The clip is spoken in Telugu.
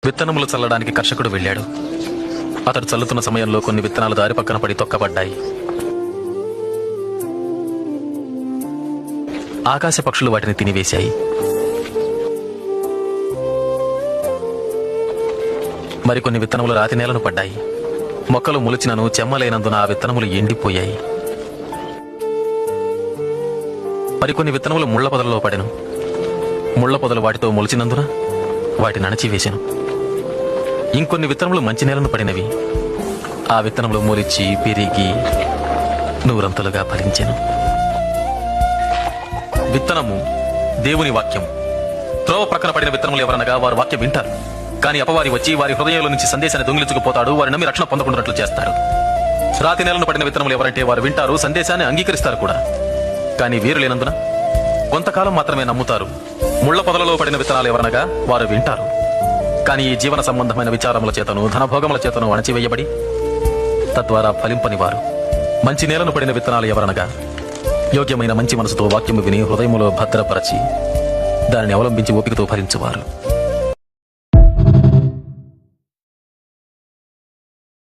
విత్తనములు చల్లడానికి కర్షకుడు వెళ్ళాడు. అతడు చల్లుతున్న సమయంలో కొన్ని విత్తనాలు దారి పక్కన పడి తొక్కబడ్డాయి. ఆకాశ పక్షులు వాటిని తినివేశాయి. మరికొన్ని విత్తనములు రాతి నేలను పడ్డాయి. మొక్కలు మొలిచినను చెమ్మలేనందున ఆ విత్తనములు ఎండిపోయాయి. మరికొన్ని విత్తనములు ముళ్ల పొదలలో పడెను. ముళ్ల పొదలు వాటితో మొలిచినందున వాటిని అణచివేశాను. ఇంకొన్ని విత్తనములు మంచి నేలను పడినవి. ఆ విత్తనములు మొలిచి పెరిగి నూరంతలుగా ఫలించెను. విత్తనము దేవుని వాక్యం. త్రోవ ప్రక్కన పడిన విత్తనములు ఎవరనగా వారు వాక్యం వింటారు, కానీ అపవాది వచ్చి వారి హృదయంలో నుంచి సందేశాన్ని దొంగిలించుకుపోతాడు. వారి నమ్మి రక్షణ పొందకుండాట్లు చేస్తాడు. రాతి నేలను పడిన విత్తనములు ఎవరంటే వారు వింటారు, సందేశాన్ని అంగీకరిస్తారు కూడా, కానీ వీరు లేనందున కొంతకాలం మాత్రమే నమ్ముతారు. ముళ్ల పొదలలో పడిన విత్తనాలు ఎవరనగా వారు వింటారు, కానీ ఈ జీవన సంబంధమైన విచారముల చేతను ధనభోగముల చేతను అణచివేయబడి తద్వారా ఫలింపని వారు. మంచి నేలను పడిన విత్తనాలు ఎవరనగా యోగ్యమైన మంచి మనసుతో వాక్యము విని హృదయములో భద్రపరచి దానిని అవలంబించి ఓపికతో ఫలించువారు.